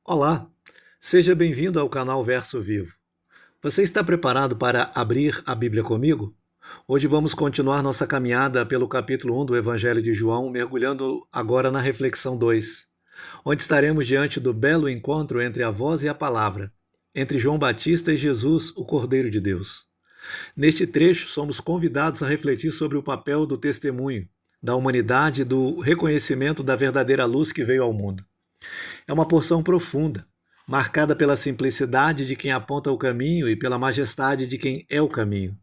Olá, seja bem-vindo ao canal Verso Vivo. Você está preparado para abrir a Bíblia comigo? Hoje vamos continuar nossa caminhada pelo capítulo 1 do Evangelho de João, mergulhando agora na reflexão 2, onde estaremos diante do belo encontro entre a voz e a palavra, entre João Batista e Jesus, o Cordeiro de Deus. Neste trecho, somos convidados a refletir sobre o papel do testemunho, da humanidade e do reconhecimento da verdadeira luz que veio ao mundo. É uma porção profunda, marcada pela simplicidade de quem aponta o caminho e pela majestade de quem é o caminho.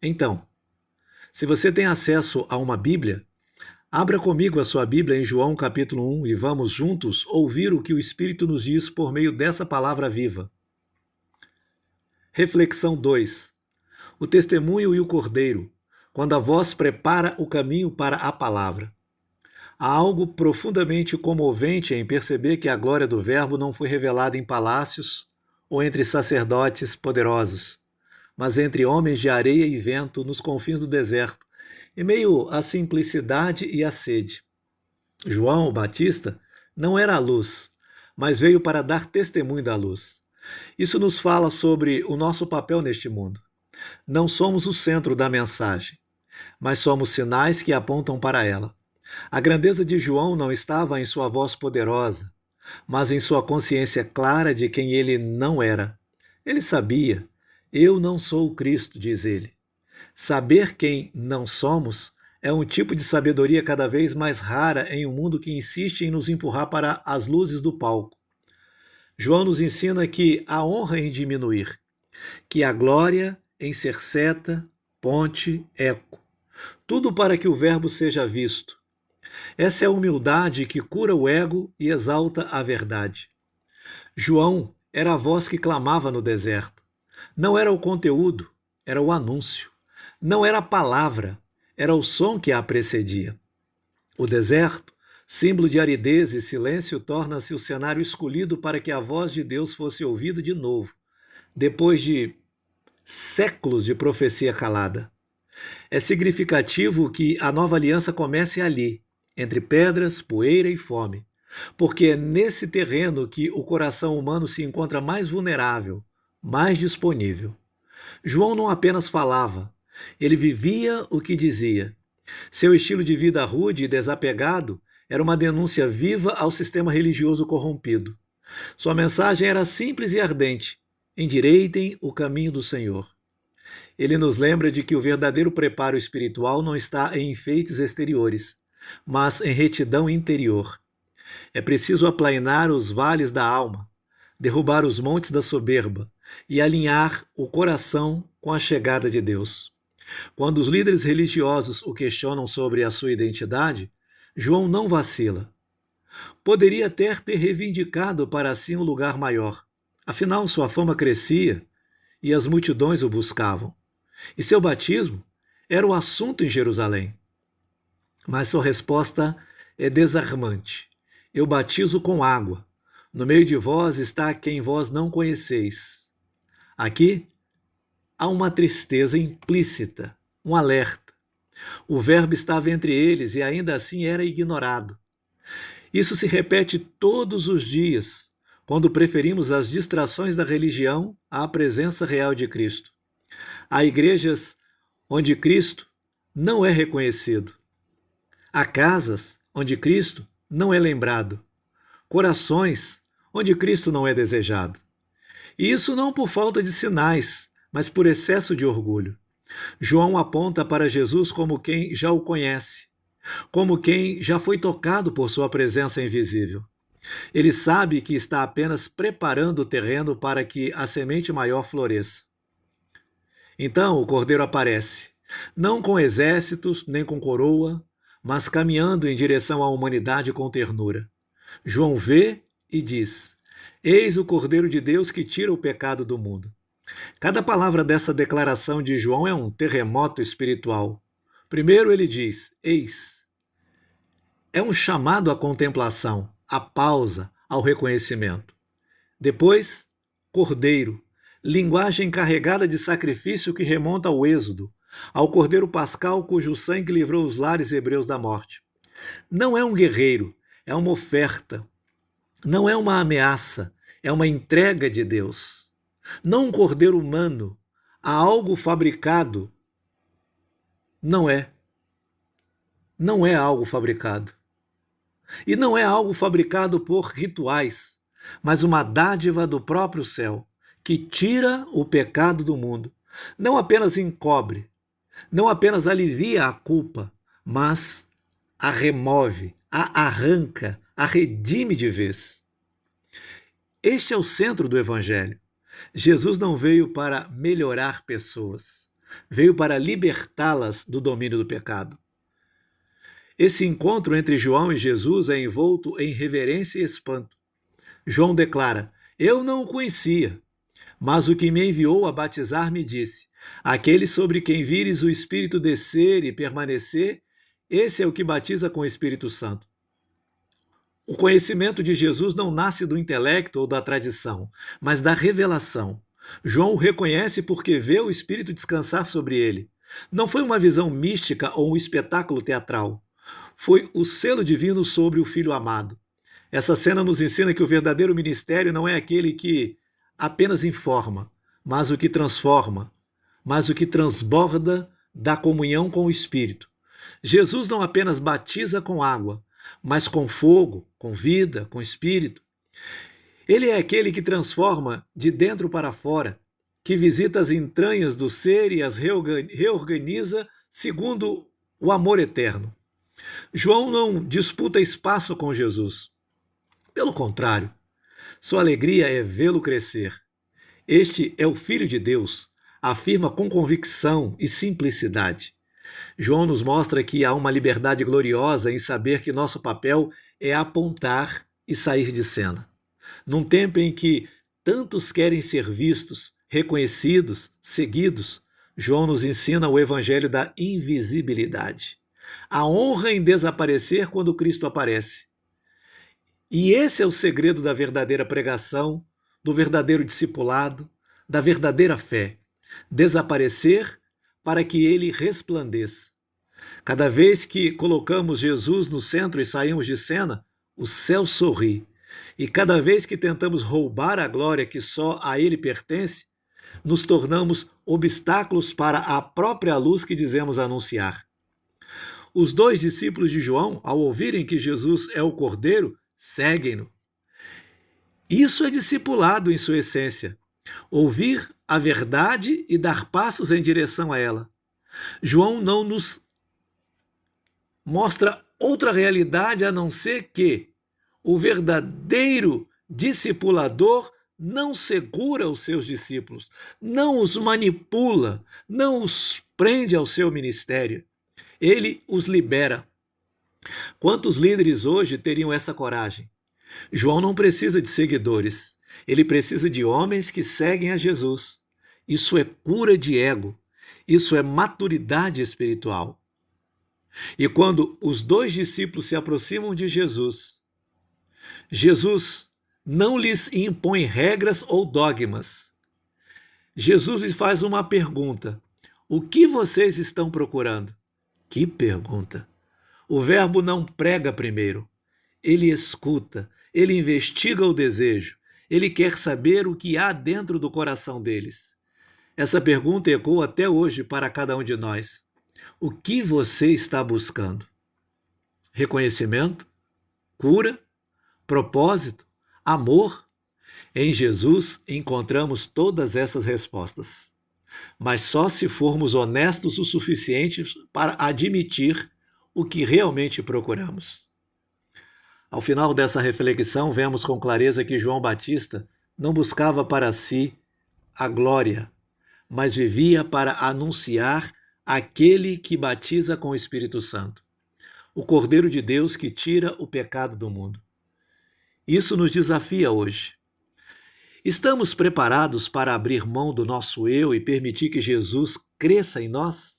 Então, se você tem acesso a uma Bíblia, abra comigo a sua Bíblia em João capítulo 1 e vamos juntos ouvir o que o Espírito nos diz por meio dessa palavra viva. Reflexão 2. O testemunho e o cordeiro, quando a voz prepara o caminho para a palavra. Há algo profundamente comovente em perceber que a glória do Verbo não foi revelada em palácios ou entre sacerdotes poderosos, mas entre homens de areia e vento nos confins do deserto, em meio à simplicidade e à sede. João, o Batista, não era a luz, mas veio para dar testemunho da luz. Isso nos fala sobre o nosso papel neste mundo. Não somos o centro da mensagem, mas somos sinais que apontam para ela. A grandeza de João não estava em sua voz poderosa, mas em sua consciência clara de quem ele não era. Ele sabia: eu não sou o Cristo, diz ele. Saber quem não somos é um tipo de sabedoria cada vez mais rara em um mundo que insiste em nos empurrar para as luzes do palco. João nos ensina que há honra em diminuir, que há glória em ser seta, ponte, eco. Tudo para que o Verbo seja visto. Essa é a humildade que cura o ego e exalta a verdade. João era a voz que clamava no deserto. Não era o conteúdo, era o anúncio. Não era a palavra, era o som que a precedia. O deserto, símbolo de aridez e silêncio, torna-se o cenário escolhido para que a voz de Deus fosse ouvida de novo, depois de séculos de profecia calada. É significativo que a nova aliança comece ali, entre pedras, poeira e fome, porque é nesse terreno que o coração humano se encontra mais vulnerável, mais disponível. João não apenas falava, ele vivia o que dizia. Seu estilo de vida rude e desapegado era uma denúncia viva ao sistema religioso corrompido. Sua mensagem era simples e ardente: endireitem o caminho do Senhor. Ele nos lembra de que o verdadeiro preparo espiritual não está em enfeites exteriores, mas em retidão interior. É preciso aplainar os vales da alma, derrubar os montes da soberba e alinhar o coração com a chegada de Deus. Quando os líderes religiosos o questionam sobre a sua identidade, João não vacila. Poderia até ter reivindicado para si um lugar maior. Afinal, sua fama crescia e as multidões o buscavam. E seu batismo era o assunto em Jerusalém. Mas sua resposta é desarmante. Eu batizo com água. No meio de vós está quem vós não conheceis. Aqui há uma tristeza implícita, um alerta. O Verbo estava entre eles e ainda assim era ignorado. Isso se repete todos os dias, quando preferimos as distrações da religião à presença real de Cristo. Há igrejas onde Cristo não é reconhecido. Há casas onde Cristo não é lembrado. Corações onde Cristo não é desejado. E isso não por falta de sinais, mas por excesso de orgulho. João aponta para Jesus como quem já o conhece, como quem já foi tocado por sua presença invisível. Ele sabe que está apenas preparando o terreno para que a semente maior floresça. Então o Cordeiro aparece, não com exércitos nem com coroa, mas caminhando em direção à humanidade com ternura. João vê e diz: eis o Cordeiro de Deus que tira o pecado do mundo. Cada palavra dessa declaração de João é um terremoto espiritual. Primeiro ele diz: eis. É um chamado à contemplação, à pausa, ao reconhecimento. Depois, Cordeiro, linguagem carregada de sacrifício que remonta ao Êxodo, ao Cordeiro Pascal cujo sangue livrou os lares hebreus da morte. Não é um guerreiro, é uma oferta. Não é uma ameaça, é uma entrega de Deus. Não um cordeiro humano, a algo fabricado. Não é. Não é algo fabricado. E não é algo fabricado por rituais, mas uma dádiva do próprio céu, que tira o pecado do mundo. Não apenas encobre, não apenas alivia a culpa, mas a remove, a arranca, a redime de vez. Este é o centro do Evangelho. Jesus não veio para melhorar pessoas, veio para libertá-las do domínio do pecado. Esse encontro entre João e Jesus é envolto em reverência e espanto. João declara: Eu não o conhecia, mas o que me enviou a batizar me disse: Aquele sobre quem vires o Espírito descer e permanecer, esse é o que batiza com o Espírito Santo. O conhecimento de Jesus não nasce do intelecto ou da tradição, mas da revelação. João o reconhece porque vê o Espírito descansar sobre ele. Não foi uma visão mística ou um espetáculo teatral. Foi o selo divino sobre o Filho amado. Essa cena nos ensina que o verdadeiro ministério não é aquele que apenas informa, mas o que transforma, mas o que transborda da comunhão com o Espírito. Jesus não apenas batiza com água, mas com fogo, com vida, com espírito. Ele é aquele que transforma de dentro para fora, que visita as entranhas do ser e as reorganiza segundo o amor eterno. João não disputa espaço com Jesus. Pelo contrário, sua alegria é vê-lo crescer. Este é o Filho de Deus, afirma com convicção e simplicidade. João nos mostra que há uma liberdade gloriosa em saber que nosso papel é apontar e sair de cena. Num tempo em que tantos querem ser vistos, reconhecidos, seguidos, João nos ensina o evangelho da invisibilidade. A honra em desaparecer quando Cristo aparece. E esse é o segredo da verdadeira pregação, do verdadeiro discipulado, da verdadeira fé. Desaparecer para que ele resplandeça. Cada vez que colocamos Jesus no centro e saímos de cena, o céu sorri. E cada vez que tentamos roubar a glória que só a ele pertence, nos tornamos obstáculos para a própria luz que dizemos anunciar. Os dois discípulos de João, ao ouvirem que Jesus é o Cordeiro, seguem-no. Isso é discipulado em sua essência. Ouvir a verdade e dar passos em direção a ela. João não nos mostra outra realidade a não ser que o verdadeiro discipulador não segura os seus discípulos, não os manipula, não os prende ao seu ministério. Ele os libera. Quantos líderes hoje teriam essa coragem? João não precisa de seguidores. Ele precisa de homens que seguem a Jesus. Isso é cura de ego. Isso é maturidade espiritual. E quando os dois discípulos se aproximam de Jesus, Jesus não lhes impõe regras ou dogmas. Jesus lhes faz uma pergunta: o que vocês estão procurando? Que pergunta! O Verbo não prega primeiro, ele escuta, ele investiga o desejo, ele quer saber o que há dentro do coração deles. Essa pergunta ecoa até hoje para cada um de nós. O que você está buscando? Reconhecimento? Cura? Propósito? Amor? Em Jesus encontramos todas essas respostas. Mas só se formos honestos o suficiente para admitir o que realmente procuramos. Ao final dessa reflexão, vemos com clareza que João Batista não buscava para si a glória, mas vivia para anunciar aquele que batiza com o Espírito Santo, o Cordeiro de Deus que tira o pecado do mundo. Isso nos desafia hoje. Estamos preparados para abrir mão do nosso eu e permitir que Jesus cresça em nós?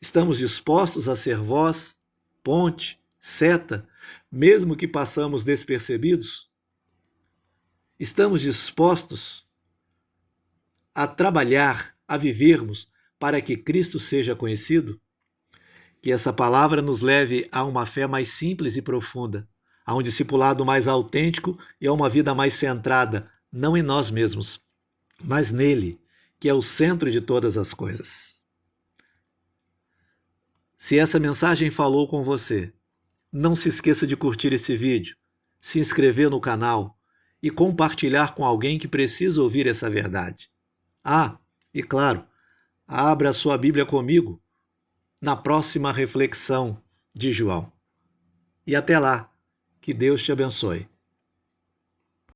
Estamos dispostos a ser voz, ponte, seta, mesmo que passamos despercebidos? Estamos dispostos a trabalhar, a vivermos para que Cristo seja conhecido? Que essa palavra nos leve a uma fé mais simples e profunda, a um discipulado mais autêntico e a uma vida mais centrada, não em nós mesmos, mas nele, que é o centro de todas as coisas. Se essa mensagem falou com você, não se esqueça de curtir esse vídeo, se inscrever no canal e compartilhar com alguém que precisa ouvir essa verdade. Ah, e claro, abra a sua Bíblia comigo na próxima reflexão de João. E até lá, que Deus te abençoe.